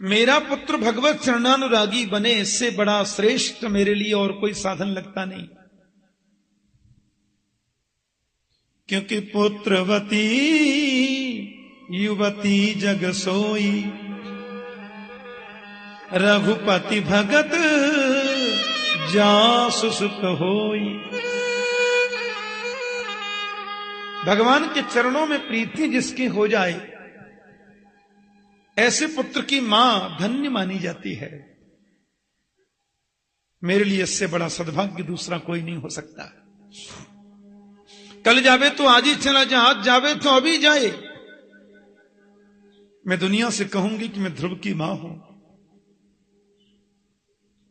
मेरा पुत्र भगवत चरणानुरागी बने, इससे बड़ा श्रेष्ठ मेरे लिए और कोई साधन लगता नहीं। क्योंकि पुत्रवती युवती जग सोई, रघुपति भगत जासु सुख होई। भगवान के चरणों में प्रीति जिसकी हो जाए, ऐसे पुत्र की मां धन्य मानी जाती है। मेरे लिए इससे बड़ा सद्भाग्य दूसरा कोई नहीं हो सकता। कल जावे तो आज ही चला जाए, आज जावे तो अभी जाए। मैं दुनिया से कहूंगी कि मैं ध्रुव की मां हूं।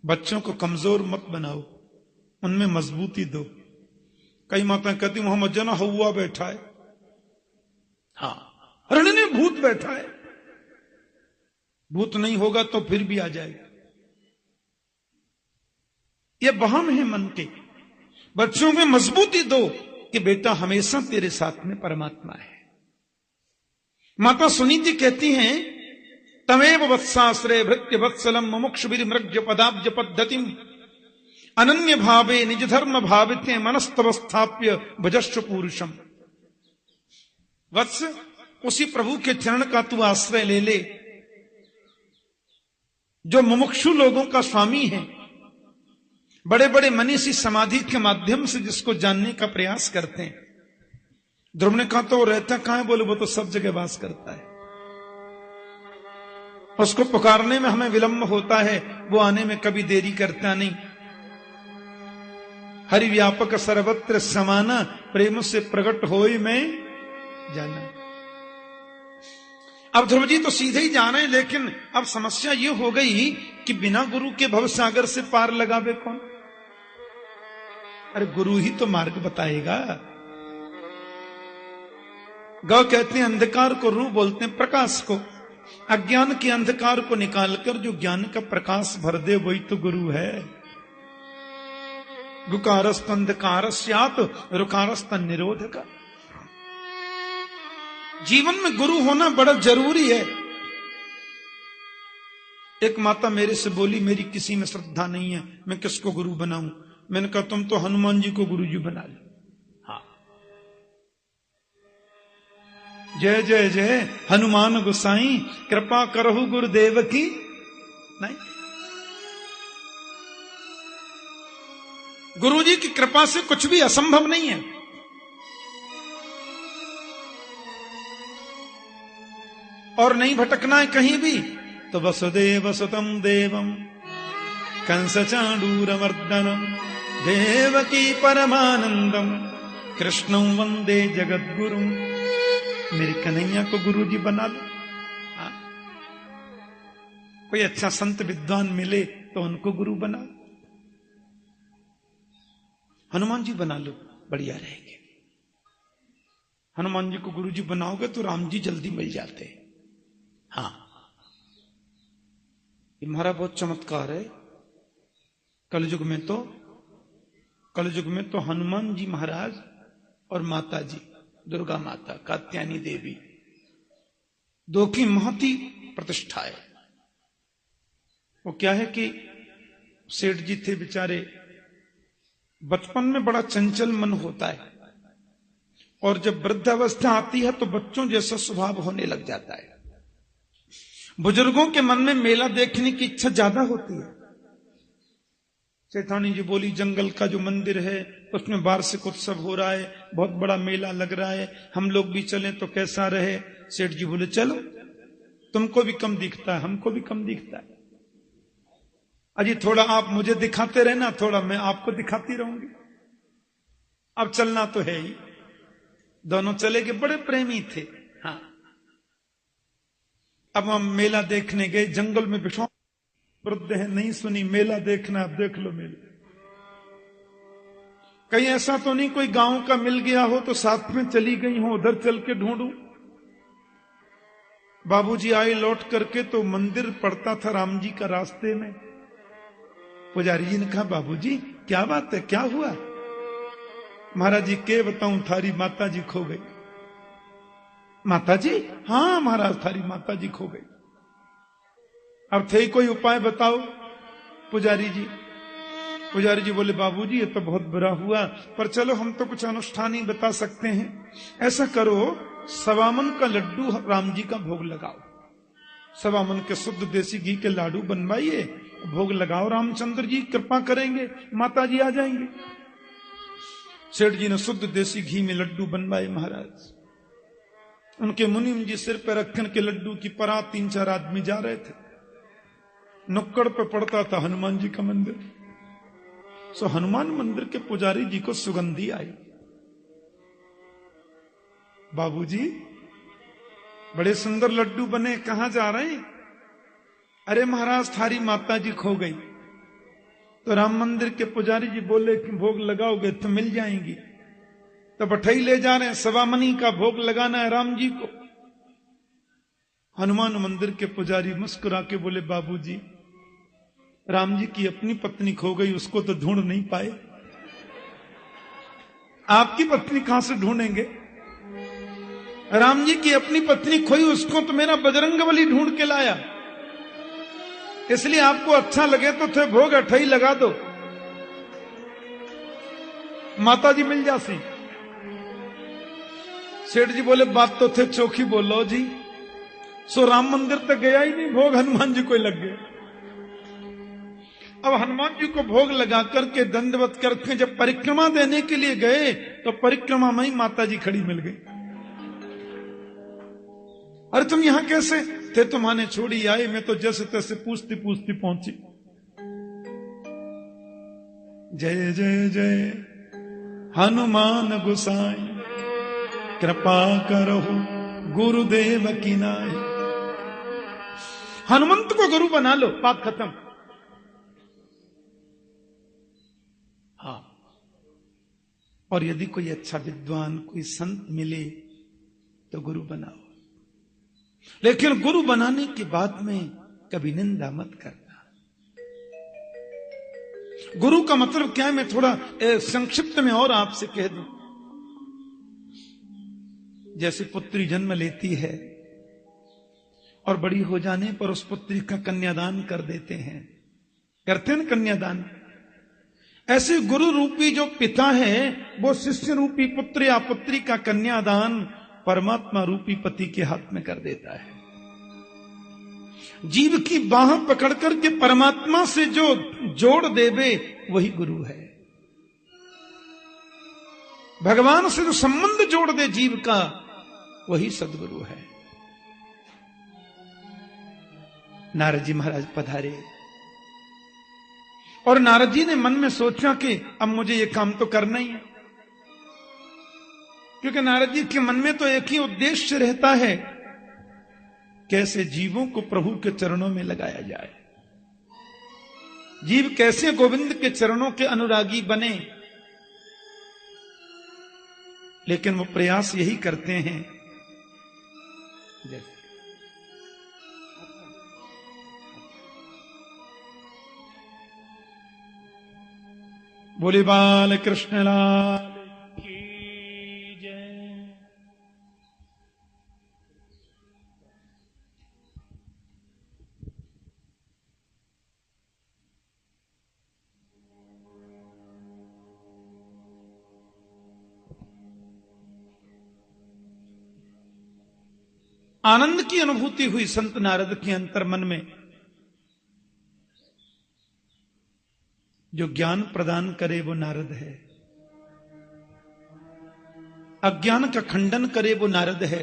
बच्चों को कमजोर मत बनाओ, उनमें मजबूती दो। कई माता कहती मोहम्मद जना हवा बैठा है, हाँ रण में भूत बैठा है। भूत नहीं होगा तो फिर भी आ जाएगा। ये वहम है मन के। बच्चों में मजबूती दो कि बेटा हमेशा तेरे साथ में परमात्मा है। माता सुनीति कहती हैं तमेव वत्साश्रय भृत्य वत्सलम मुमुक्ष मृग्य पदाब्ज पद्धतिम अनन्य भावे निज धर्म भाविते मनस्तवस्थाप्य भजस्व पुरुषम। वत्स, उसी प्रभु के चरण का तू आश्रय ले ले जो मुमुक्षु लोगों का स्वामी है। बड़े बड़े मनीषी समाधि के माध्यम से जिसको जानने का प्रयास करते हैं। ध्रुव ने कहा तो वो रहता कहां है? बोले वो तो सब जगह वास करता है। उसको पुकारने में हमें विलंब होता है, वो आने में कभी देरी करता नहीं। हरि व्यापक सर्वत्र समाना, प्रेम से प्रकट होई में जाना। अब ध्रुव जी तो सीधे ही जाना है, लेकिन अब समस्या ये हो गई कि बिना गुरु के भवसागर से पार लगावे कौन? अरे गुरु ही तो मार्ग बताएगा। गौ कहते हैं अंधकार को रू बोलते हैं प्रकाश को। अज्ञान के अंधकार को निकालकर जो ज्ञान का प्रकाश भर दे वही तो गुरु है। गुकारस्त अंधकारस्यात् रुकारस्त निरोधक। जीवन में गुरु होना बड़ा जरूरी है। एक माता मेरे से बोली मेरी किसी में श्रद्धा नहीं है, मैं किसको गुरु बनाऊं? मैंने कहा तुम तो हनुमान जी को गुरु जी बना लो। हाँ, जय जय जय हनुमान गोसाई कृपा करहु गुरुदेव की। नहीं, गुरु जी की कृपा से कुछ भी असंभव नहीं है। और नहीं भटकना है कहीं भी तो वसुदेव सुतम देवम कंस चांडूरमर्दनम देवकी परमानंदम कृष्णं वंदे जगद्गुरु। मेरे कन्हैया को गुरु जी बना लो। हाँ? कोई अच्छा संत विद्वान मिले तो उनको गुरु बना लो। हनुमान जी बना लो, बढ़िया रहेंगे। हनुमान जी को गुरु जी बनाओगे तो राम जी जल्दी मिल जाते हैं। हाँ, ये हमारा बहुत चमत्कार है। कलयुग में तो हनुमान जी महाराज और माता जी दुर्गा माता कात्यायनी देवी दो की महती प्रतिष्ठा है। वो क्या है कि सेठ जी थे बेचारे, बचपन में बड़ा चंचल मन होता है और जब वृद्धावस्था आती है तो बच्चों जैसा स्वभाव होने लग जाता है। बुजुर्गों के मन में मेला देखने की इच्छा ज्यादा होती है। सेठानी जी बोली जंगल का जो मंदिर है उसमें वार्षिक उत्सव हो रहा है, बहुत बड़ा मेला लग रहा है, हम लोग भी चलें तो कैसा रहे? सेठ जी बोले चलो, तुमको भी कम दिखता है, हमको भी कम दिखता है। अजी थोड़ा आप मुझे दिखाते रहना, थोड़ा मैं आपको दिखाती रहूंगी। अब चलना तो है ही। दोनों चले गए, बड़े प्रेमी थे। हाँ, अब हम मेला देखने गए, जंगल में बिठा वृद्ध है, नहीं सुनी मेला देखना, अब देख लो मेला। कहीं ऐसा तो नहीं कोई गांव का मिल गया हो तो साथ में चली गई हो, उधर चल के ढूंढूं। बाबूजी आए लौट करके तो मंदिर पड़ता था राम जी का रास्ते में। पुजारी जी ने कहा बाबूजी क्या बात है, क्या हुआ? महाराज जी के बताऊं, थारी माता जी खो गई। माता जी? हाँ महाराज, थारी माता जी खो गई। अब थे कोई उपाय बताओ पुजारी जी। पुजारी जी बोले बाबूजी ये तो बहुत बुरा हुआ, पर चलो हम तो कुछ अनुष्ठान ही बता सकते हैं। ऐसा करो, सवामन का लड्डू राम जी का भोग लगाओ, सवामन के शुद्ध देसी घी के लाडू बनवाइए, भोग लगाओ, रामचंद्र जी कृपा करेंगे, माता जी आ जाएंगे। सेठ जी ने शुद्ध देसी घी में लड्डू बनवाए महाराज। उनके मुनिम जी सिर पर रखन के लड्डू की परात 3-4 आदमी जा रहे थे। नुक्कड़ पे पड़ता था हनुमान जी का मंदिर। सो हनुमान मंदिर के पुजारी जी को सुगंधी आई। बाबूजी बड़े सुंदर लड्डू बने, कहां जा रहे हैं? अरे महाराज थारी माता जी खो गई। तो राम मंदिर के पुजारी जी बोले कि भोग लगाओगे तो मिल जाएंगी। तो बठई ले जा रहे हैं, सवामनी का भोग लगाना है राम जी को। हनुमान मंदिर के पुजारी मुस्कुरा के बोले बाबूजी राम जी की अपनी पत्नी खो गई, उसको तो ढूंढ नहीं पाए, आपकी पत्नी कहां से ढूंढेंगे? राम जी की अपनी पत्नी खोई, उसको तो मेरा बजरंगबली ढूंढ के लाया, इसलिए आपको अच्छा लगे तो थे भोग अठई लगा दो, माता जी मिल जासी। सेठ जी बोले बात तो थे चौखी बोलो जी। सो राम मंदिर तक गया ही नहीं, भोग हनुमान जी को ही लग गया। अब हनुमान जी को भोग लगा करके दंडवत करके जब परिक्रमा देने के लिए गए तो परिक्रमा में ही माता जी खड़ी मिल गई। अरे तुम यहां कैसे थे? तुम्हारे छोड़ी आए, मैं तो जैसे तैसे पूछती पूछती पहुंची। जय जय जय हनुमान गोसाई, कृपा करो गुरुदेव की नाई। हनुमंत को गुरु बना लो, बात खत्म। हाँ, और यदि कोई अच्छा विद्वान कोई संत मिले तो गुरु बनाओ, लेकिन गुरु बनाने के बाद में कभी निंदा मत करना। गुरु का मतलब क्या है, मैं थोड़ा संक्षिप्त में और आपसे कह दूं। जैसे पुत्री जन्म लेती है और बड़ी हो जाने पर उस पुत्री का कन्यादान कर देते हैं, करते हैं कन्यादान। ऐसे गुरु रूपी जो पिता है वो शिष्य रूपी पुत्र या पुत्री का कन्यादान परमात्मा रूपी पति के हाथ में कर देता है। जीव की बाह पकड़ करके परमात्मा से जो जोड़ देवे वही गुरु है। भगवान से जो संबंध जोड़ दे जीव का वही सदगुरु है। नारद जी महाराज पधारे और नारद जी ने मन में सोचा कि अब मुझे ये काम तो करना ही है, क्योंकि नारद जी के मन में तो एक ही उद्देश्य रहता है, कैसे जीवों को प्रभु के चरणों में लगाया जाए, जीव कैसे गोविंद के चरणों के अनुरागी बने। लेकिन वो प्रयास यही करते हैं जैसे बोले बाल कृष्ण लाल की जय। आनंद की अनुभूति हुई संत नारद के अंतर मन में। जो ज्ञान प्रदान करे वो नारद है, अज्ञान का खंडन करे वो नारद है।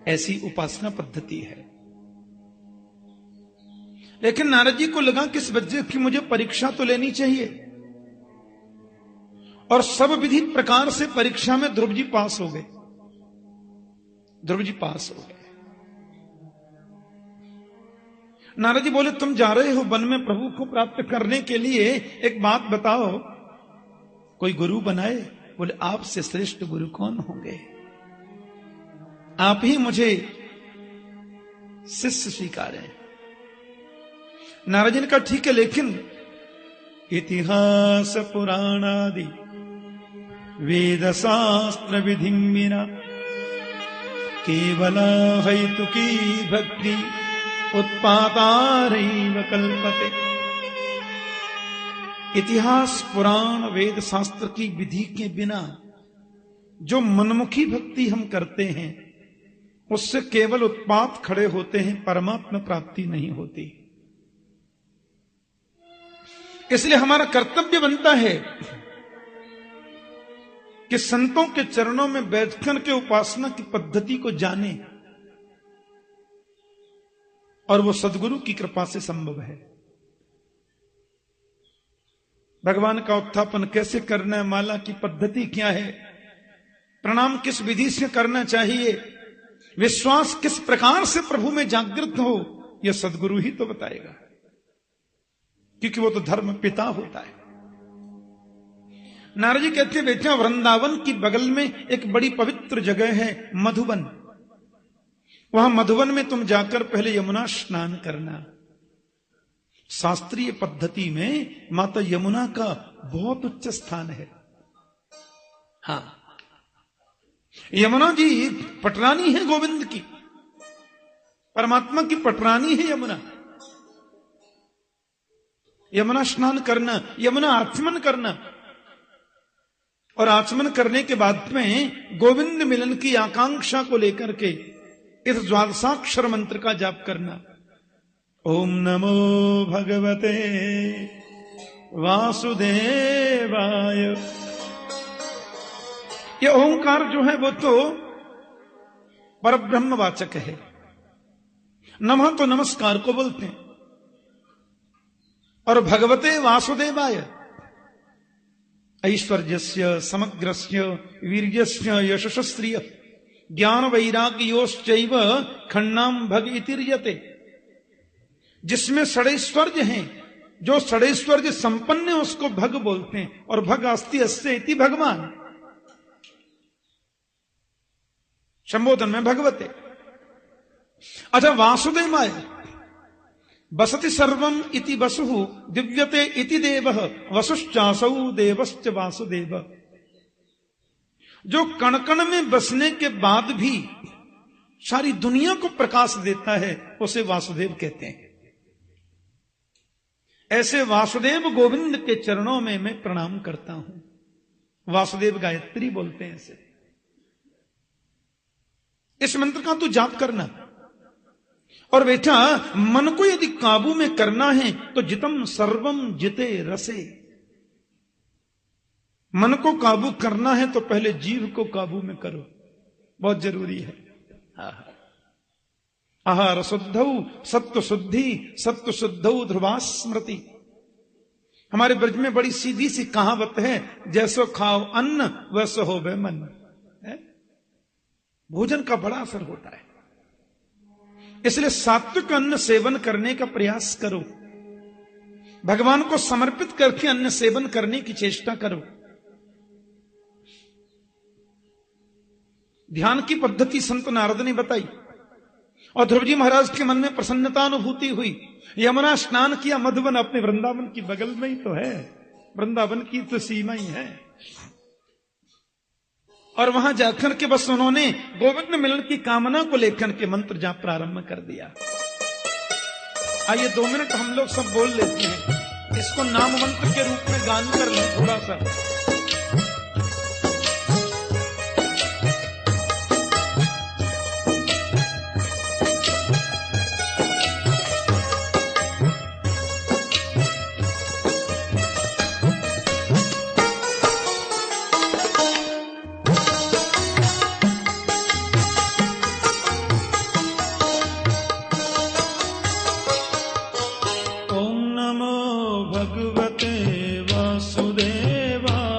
ऐसी उपासना पद्धति है। लेकिन नारद जी को लगा किस वजह की मुझे परीक्षा तो लेनी चाहिए, और सब विधित प्रकार से परीक्षा में ध्रुव जी पास हो गए। ध्रुव जी पास हो गए। नारद जी बोले तुम जा रहे हो वन में प्रभु को प्राप्त करने के लिए, एक बात बताओ, कोई गुरु बनाए? बोले आपसे श्रेष्ठ गुरु कौन होंगे, आप ही मुझे शिष्य स्वीकारें। नारद जी ने कहा ठीक है, लेकिन इतिहास पुराणादि वेद शास्त्र विधि बिना केवल हेतुकी भक्ति उत्पातारैव कल्पते। इतिहास, पुराण, वेद, शास्त्र की विधि के बिना जो मनमुखी भक्ति हम करते हैं उससे केवल उत्पात खड़े होते हैं, परमात्मा प्राप्ति नहीं होती। इसलिए हमारा कर्तव्य बनता है कि संतों के चरणों में बैठकर के उपासना की पद्धति को जाने, और वो सद्गुरु की कृपा से संभव है। भगवान का उत्थापन कैसे करना है, माला की पद्धति क्या है, प्रणाम किस विधि से करना चाहिए, विश्वास किस प्रकार से प्रभु में जागृत हो, यह सद्गुरु ही तो बताएगा, क्योंकि वो तो धर्म पिता होता है। नारद जी कहते हैं बेटा, वृंदावन की बगल में एक बड़ी पवित्र जगह है मधुबन। वहां मधुबन में तुम जाकर पहले यमुना स्नान करना। शास्त्रीय पद्धति में माता यमुना का बहुत उच्च स्थान है। हाँ, यमुना जी पटरानी है गोविंद की, परमात्मा की पटरानी है यमुना। यमुना स्नान करना, यमुना आचमन करना, और आचमन करने के बाद में गोविंद मिलन की आकांक्षा को लेकर के इस द्वादशाक्षर मंत्र का जाप करना। ओम नमो भगवते वासुदेवाय। ये ओंकार जो है वो तो परब्रह्म वाचक है। नमः तो नमस्कार को बोलते हैं, और भगवते वासुदेवाय ऐश्वर्यस्य समग्रस्य वीर्यस्य यशस्श्रिय ज्ञान वैराग्योश्चैव खण्डाम भग इतिर्यते। जिसमें षडैश्वर्य हैं, जो षडैश्वर्य संपन्न है उसको भग बोलते हैं, और भग अस्ति अस्य इति भगवान। संबोधन में भगवते। अच्छा, वासुदेवाय बसति सर्वम इति वसुः दिव्यते इति देवः वसुश्चासौ देवश्च वासुदेव। जो कण कण में बसने के बाद भी सारी दुनिया को प्रकाश देता है उसे वासुदेव कहते हैं। ऐसे वासुदेव गोविंद के चरणों में मैं प्रणाम करता हूं। वासुदेव गायत्री बोलते हैं इसे। इस मंत्र का तू जाप करना। और बेटा, मन को यदि काबू में करना है तो जितम सर्वम जिते रसे। मन को काबू करना है तो पहले जीव को काबू में करो, बहुत जरूरी है। आहार शुद्धौ सत्व शुद्धि, सत्व शुद्धौ ध्रुवा स्मृति। हमारे ब्रज में बड़ी सीधी सी कहावत है, जैसो खाओ अन्न वैसो होवे मन। भोजन का बड़ा असर होता है, इसलिए सात्विक अन्न सेवन करने का प्रयास करो। भगवान को समर्पित करके अन्न सेवन करने की चेष्टा करो। ध्यान की पद्धति संत नारद ने बताई, और ध्रुव जी महाराज के मन में प्रसन्नता अनुभूति हुई। यमुना स्नान किया, मधुबन अपने वृंदावन की बगल में ही तो है, वृंदावन की तो सीमा ही है। और वहां जाकर के बस उन्होंने गोविंद मिलन की कामना को लेकर के मंत्र जाप प्रारंभ कर दिया। आइए 2 मिनट हम लोग सब बोल लेते हैं, इसको नाम मंत्र के रूप में गान कर लें थोड़ा सा। भगवते वासुदेवाय।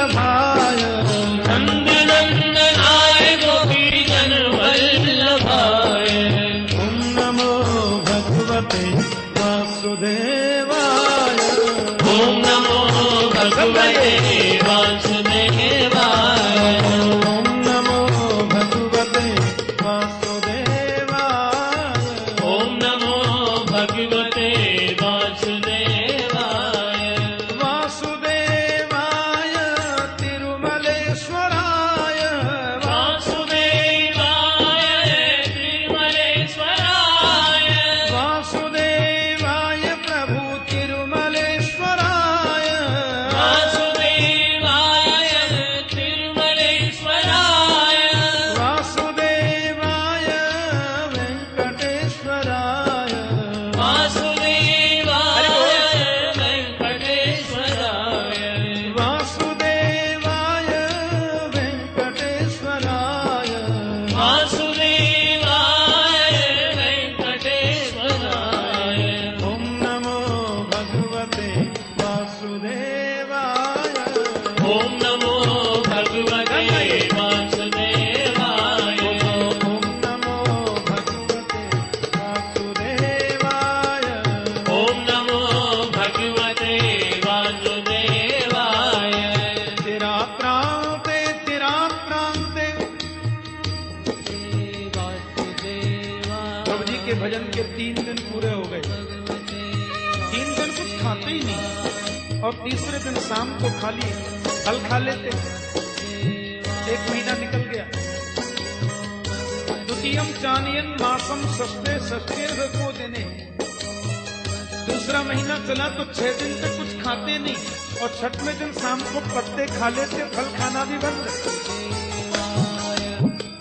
वल्लभाय नंदनंदनाय गोपी जन वल्लभाय। ओम नमो भगवते वासुदेवाय ओम नमो भगवते वासुदेवाय। ओम नमो भगवते वासुदेवाय ओम नमो भगवते वासुदेवाय। वासुदेवाय तिरुमलेश्वराय वासुदेवाय तिरुमलेश्वराय। वासुदेवाय प्रभु तिरुमलेश्वराय वासुदेवाय तिरुमलेश्वराय। वासुदेवाय वेंकटेश्वराय वासुदेवाय वेंकटेश्वराय। वासुदेवाय वेंकटेश्वराय वासुदेवाय वेंकटेश्वराय। ओम नमो भगवते वासुदेवाय ओम नमो भगवते वासुदेवाय। ओम नमो भगवते वासुदेवाय ओम नमो भगवते वासुदेवाय। तेरा प्रांते प्रभु जी के भजन के 3 दिन पूरे हो गए। 3 दिन कुछ खाते ही नहीं और तीसरे दिन शाम को खाली फल खा लेते। 1 महीना निकल गया। द्वितीयम चानियन मासम सस्ते सस्ते को देने। दूसरा महीना चला तो 6 दिन तक कुछ खाते नहीं और 6वें दिन शाम को पत्ते खा लेते, फल खाना भी बंद।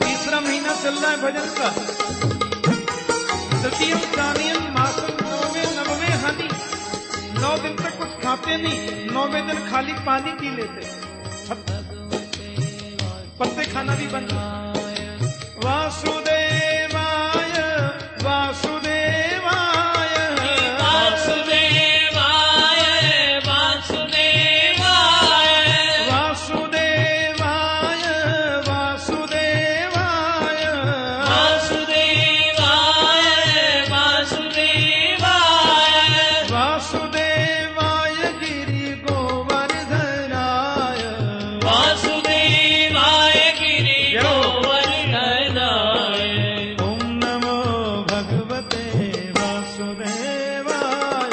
तीसरा महीना चल रहा है भजन का। तृतीयम चानियन मासम 9वें हनी। 9 दिन तक कुछ खाते नहीं, 9वें दिन खाली पानी पी लेते, पत्ते खाना भी बंद। वासुदेवाय वासुदेवाय वासुदेवाय वासुदेवाय। वासुदेवाय वासुदेवाय वासुदेवाय वासुदेवाय। वासुदेवाय गिरि गोवर्धनाय वासुदेवाय गिरि गोवर्धनाय। ओम नमो भगवते वासुदेवाय।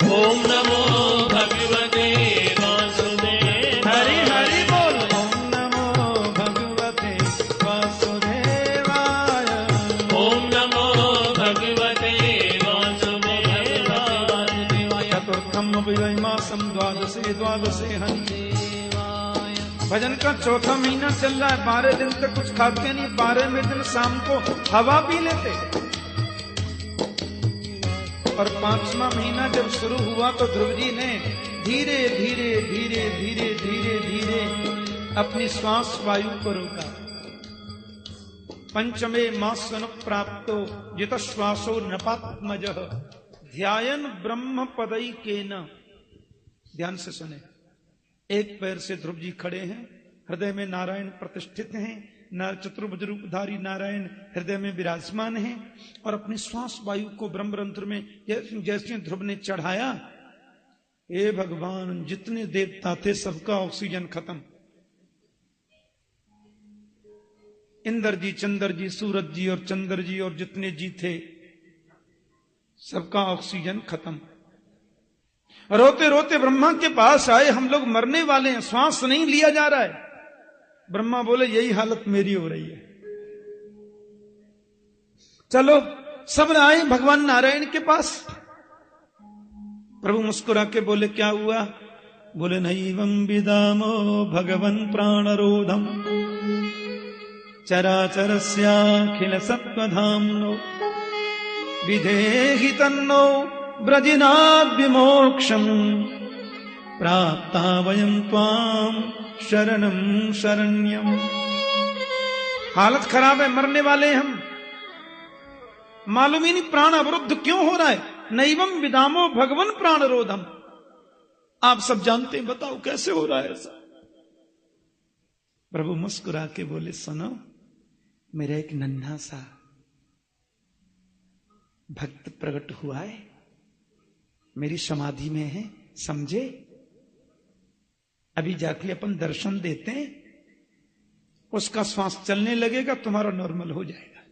ओम नमो भगवते वासुदेवाय। हरि हरि बोल। ओम नमो भगवते वासुदेवाय। ओम नमो भगवते वासुदेवाय। चतुर्थम विवैमासम द्वादशे हनि। भजन का 4था महीना चल रहा है। 12 दिन तक कुछ खाते नहीं। 12वें दिन शाम को हवा पी लेते। और 5वां महीना जब शुरू हुआ तो ध्रुव जी ने धीरे धीरे धीरे धीरे धीरे धीरे अपनी श्वास वायु को रोका। पंचमे मासन प्राप्तो जित श्वासो नपात्मजः ध्यायन ब्रह्म पदई केन। ध्यान से सुने। एक पैर से ध्रुव जी खड़े हैं, हृदय में नारायण प्रतिष्ठित हैं। चतुर्भुज रूपधारी नारायण हृदय में विराजमान हैं और अपनी श्वास वायु को ब्रह्मरंध्र में जैसे ध्रुव ने चढ़ाया, हे भगवान जितने देवता थे सबका ऑक्सीजन खत्म। इंद्र जी, चंद्र जी, सूरज जी और चंद्र जी और जितने जी थे सबका ऑक्सीजन खत्म। रोते रोते ब्रह्मा के पास आए, हम लोग मरने वाले हैं, श्वास नहीं लिया जा रहा है। ब्रह्मा बोले यही हालत मेरी हो रही है। चलो सब आए भगवान नारायण के पास। प्रभु मुस्कुरा के बोले क्या हुआ? बोले नैवं विदामो भगवन् प्राणरोधम चराचरस्याखिल सत्त्वधाम्नो विधेहि तन्नो ब्रजिनाद् विमोक्षम् प्राप्ता वयं त्वां शरणं शरण्यम्। हालत खराब है, मरने वाले हम, मालूम ही नहीं प्राण अवरुद्ध क्यों हो रहा है। नैवं विदामो भगवन् प्राणरोधम। आप सब जानते हैं, बताओ कैसे हो रहा है ऐसा? प्रभु मुस्कुरा के बोले, सुनो, मेरा एक नन्हा सा भक्त प्रकट हुआ है, मेरी समाधि में है, समझे? अभी जाके अपन दर्शन देते हैं, उसका श्वास चलने लगेगा, तुम्हारा नॉर्मल हो जाएगा।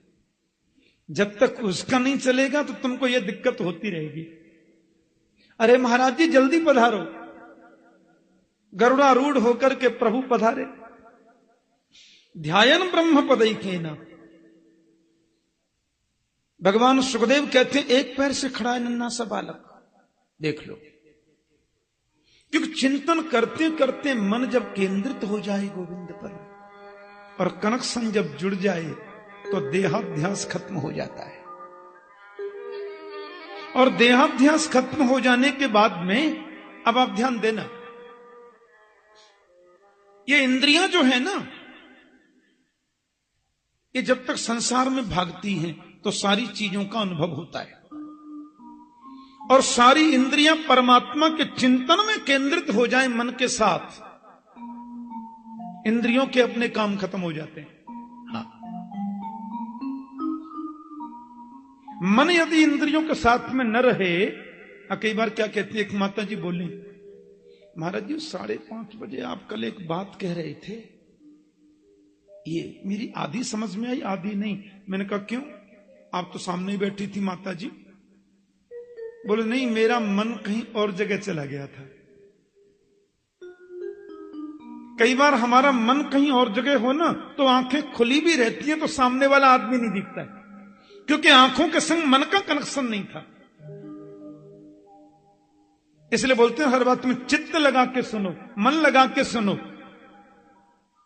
जब तक उसका नहीं चलेगा तो तुमको यह दिक्कत होती रहेगी। अरे महाराज जी जल्दी पधारो। गरुड़ारूढ़ होकर के प्रभु पधारे। ध्यायन ब्रह्म पदैकेन। भगवान सुखदेव कहते हैं, एक पैर से खड़ा है नन्हा सा बालक, देख लो। क्योंकि चिंतन करते करते मन जब केंद्रित हो जाए गोविंद पर और कनेक्शन जब जुड़ जाए तो देहाध्यास खत्म हो जाता है। और देहाध्यास खत्म हो जाने के बाद में, अब आप ध्यान देना, ये इंद्रियां जो है ना, ये जब तक संसार में भागती हैं तो सारी चीजों का अनुभव होता है। और सारी इंद्रियां परमात्मा के चिंतन में केंद्रित हो जाए मन के साथ, इंद्रियों के अपने काम खत्म हो जाते हैं। हाँ, मन यदि इंद्रियों के साथ में न रहे, कई बार क्या कहती है, एक माता जी बोली, महाराज जी 5:30 बजे आप कल एक बात कह रहे थे, ये मेरी आधी समझ में आई, आधी नहीं। मैंने कहा क्यों? आप तो सामने ही बैठी थी माता जी। बोले नहीं, मेरा मन कहीं और जगह चला गया था। कई बार हमारा मन कहीं और जगह हो ना तो आंखें खुली भी रहती हैं तो सामने वाला आदमी नहीं दिखता है, क्योंकि आंखों के संग मन का कनेक्शन नहीं था। इसलिए बोलते हैं हर बात में चित्त लगा के सुनो, मन लगा के सुनो।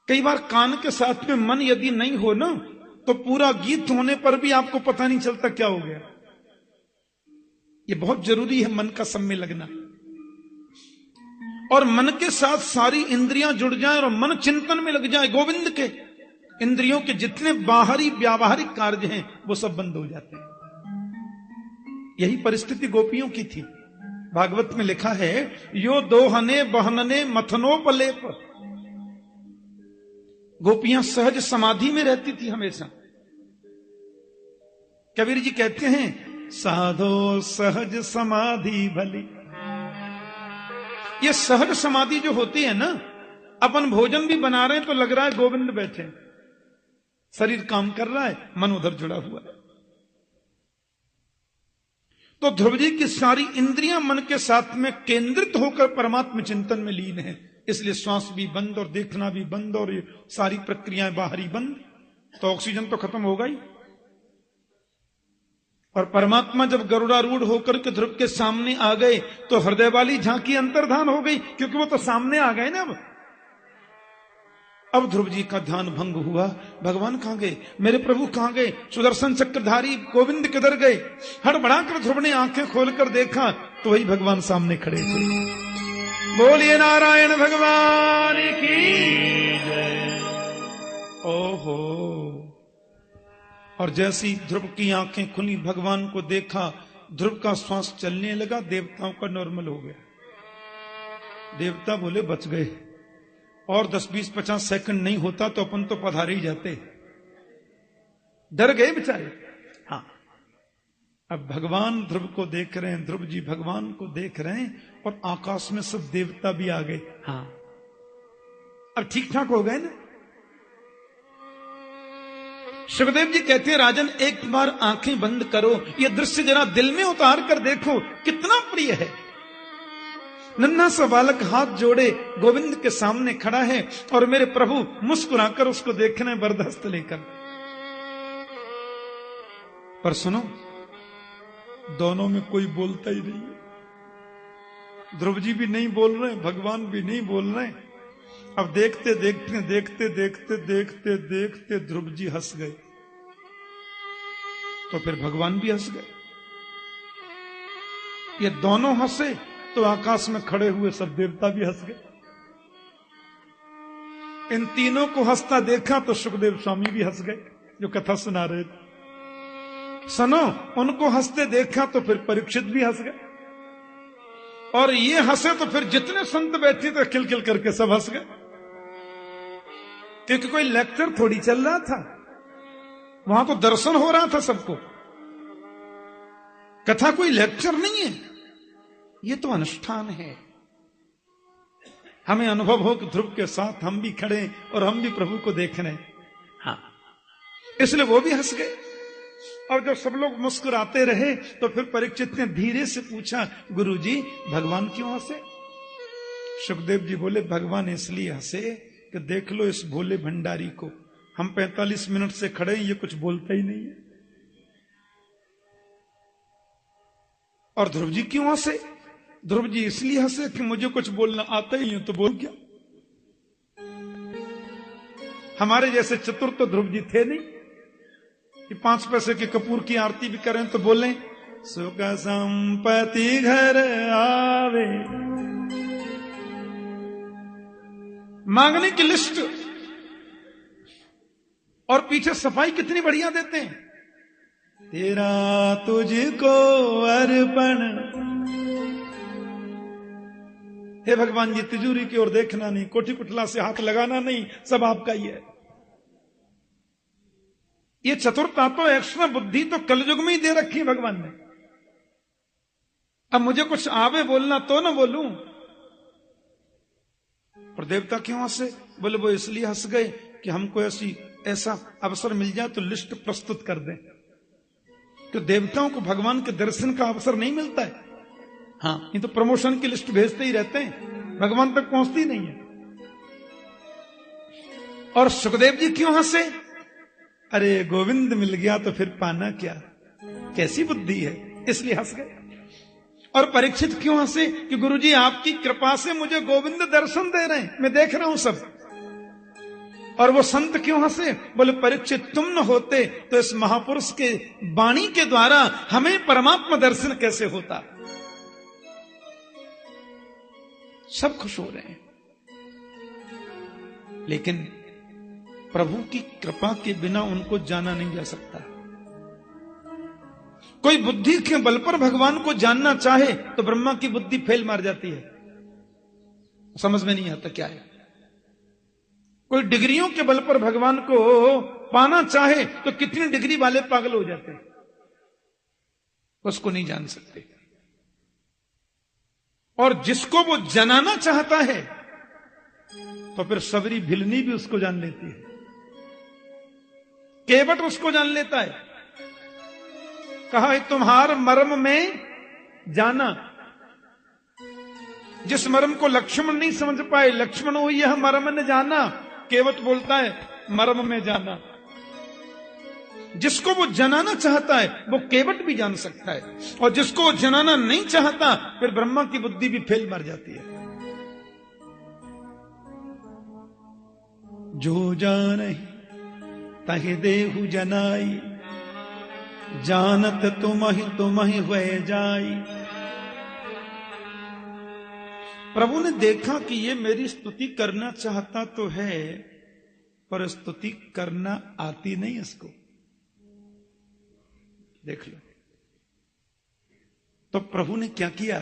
कई बार कान के साथ में मन यदि नहीं हो ना तो पूरा गीत होने पर भी आपको पता नहीं चलता क्या हो गया। ये बहुत जरूरी है मन का सब में लगना, और मन के साथ सारी इंद्रियां जुड़ जाएं और मन चिंतन में लग जाए गोविंद के। इंद्रियों के जितने बाहरी व्यावहारिक कार्य हैं वो सब बंद हो जाते हैं। यही परिस्थिति गोपियों की थी। भागवत में लिखा है, यो दोहने बहनने मथनोपलेप। गोपियां सहज समाधि में रहती थी हमेशा। कबीर जी कहते हैं, साधो सहज समाधि भली। ये सहज समाधि जो होती है ना, अपन भोजन भी बना रहे हैं तो लग रहा है गोविंद बैठे, शरीर काम कर रहा है, मन उधर जुड़ा हुआ है। तो ध्रुव जी की सारी इंद्रियां मन के साथ में केंद्रित होकर परमात्मा चिंतन में लीन है। इसलिए श्वास भी बंद और देखना भी बंद और ये सारी प्रक्रियाएं बाहरी बंद, तो ऑक्सीजन तो खत्म होगा ही। और परमात्मा जब गरुड़ारूढ़ होकर के ध्रुव के सामने आ गए तो हृदय वाली झांकी अंतर्धान हो गई, क्योंकि वो तो सामने आ गए ना। अब ध्रुव जी का ध्यान भंग हुआ। भगवान कहां गए, मेरे प्रभु कहां गए, सुदर्शन चक्रधारी गोविंद किधर गए? हड़बड़ाकर ध्रुव ने आंखें खोलकर देखा तो वही भगवान सामने खड़े थे। बोलिए नारायण भगवान की जय। ओहो। और जैसी ध्रुव की आंखें खुली, भगवान को देखा, ध्रुव का श्वास चलने लगा, देवताओं का नॉर्मल हो गया। देवता बोले बच गए, और 10, 20, 50 सेकंड नहीं होता तो अपन तो पधारे ही जाते। डर गए बेचारे। हाँ, अब भगवान ध्रुव को देख रहे हैं, ध्रुव जी भगवान को देख रहे हैं, और आकाश में सब देवता भी आ गए। हाँ, अब ठीक ठाक हो गए ना। सुखदेव जी कहते हैं, राजन एक बार आंखें बंद करो, यह दृश्य जरा दिल में उतार कर देखो, कितना प्रिय है। नन्हा सा बालक हाथ जोड़े गोविंद के सामने खड़ा है और मेरे प्रभु मुस्कुराकर उसको देखने बरदस्त लेकर। पर सुनो, दोनों में कोई बोलता ही नहीं है। ध्रुव जी भी नहीं बोल रहे, भगवान भी नहीं बोल रहे। अब देखते देखते देखते देखते देखते देखते ध्रुव जी हंस गए, तो फिर भगवान भी हंस गए। ये दोनों हंसे तो आकाश में खड़े हुए सब देवता भी हंस गए। इन तीनों को हंसता देखा तो सुखदेव स्वामी भी हंस गए जो कथा सुना रहे थे। सुनो, उनको हंसते देखा तो फिर परीक्षित भी हंस गए, और ये हंसे तो फिर जितने संत बैठे थे खिलखिल करके सब हंस गए। क्योंकि कोई लेक्चर थोड़ी चल रहा था, वहां तो दर्शन हो रहा था सबको। कथा कोई लेक्चर नहीं है, ये तो अनुष्ठान है। हमें अनुभव हो कि ध्रुव के साथ हम भी खड़े और हम भी प्रभु को देख रहे हैं। हाँ, इसलिए वो भी हंस गए। और जब सब लोग मुस्कुराते रहे तो फिर परीक्षित ने धीरे से पूछा, गुरुजी भगवान क्यों हंसे? सुखदेव जी बोले, भगवान इसलिए हंसे कि देख लो इस भोले भंडारी को, हम 45 मिनट से खड़े हैं, ये कुछ बोलता ही नहीं है। और ध्रुव जी क्यों हंसे? ध्रुव जी इसलिए हंसे कि मुझे कुछ बोलना आता ही नहीं, तो बोल क्या? हमारे जैसे चतुर तो ध्रुव जी थे नहीं कि 5 पैसे के कपूर की आरती भी करें तो बोलें, सुख संपत्ति घर आवे। मांगने की लिस्ट और पीछे सफाई कितनी बढ़िया देते हैं। तेरा तुझको अर्पण, हे भगवान जी तिजोरी की ओर देखना नहीं, कोठी कुटला से हाथ लगाना नहीं, सब आपका ही है। ये चतुरता तो एक्स्ट्रा बुद्धि तो कलयुग में ही दे रखी है भगवान ने। अब मुझे कुछ आवे बोलना तो ना बोलूं। और देवता क्यों हंसे? बोले वो इसलिए हंस गए कि हमको ऐसा अवसर मिल जाए तो लिस्ट प्रस्तुत कर दें। तो देवताओं को भगवान के दर्शन का अवसर नहीं मिलता है। हाँ, ये तो प्रमोशन की लिस्ट भेजते ही रहते हैं, भगवान तक पहुंचती नहीं है। और सुखदेव जी क्यों हंसे? अरे गोविंद मिल गया तो फिर पाना क्या, कैसी बुद्धि है, इसलिए हंस गए। और परीक्षित क्यों हंसे? कि गुरुजी आपकी कृपा से मुझे गोविंद दर्शन दे रहे हैं, मैं देख रहा हूं सब। और वो संत क्यों हंसे? बोले परीक्षित तुम न होते तो इस महापुरुष के वाणी के द्वारा हमें परमात्मा दर्शन कैसे होता। सब खुश हो रहे हैं, लेकिन प्रभु की कृपा के बिना उनको जाना नहीं जा सकता। कोई बुद्धि के बल पर भगवान को जानना चाहे तो ब्रह्मा की बुद्धि फेल मार जाती है, समझ में नहीं आता क्या है। कोई डिग्रियों के बल पर भगवान को पाना चाहे तो कितनी डिग्री वाले पागल हो जाते हैं, उसको नहीं जान सकते। और जिसको वो जनाना चाहता है तो फिर सबरी भिलनी भी उसको जान लेती है, केवट उसको जान लेता है। कहा है तुम्हार मर्म में जाना, जिस मर्म को लक्ष्मण नहीं समझ पाए, लक्ष्मण हो यह मर्म न जाना, केवट बोलता है मर्म में जाना। जिसको वो जनाना चाहता है वो केवट भी जान सकता है, और जिसको वो जनाना नहीं चाहता फिर ब्रह्मा की बुद्धि भी फेल मार जाती है। जो जानहि तहि देहु जनाई, जानत तुमहि हुए जाई। प्रभु ने देखा कि ये मेरी स्तुति करना चाहता तो है, पर स्तुति करना आती नहीं इसको। देख लो, तो प्रभु ने क्या किया?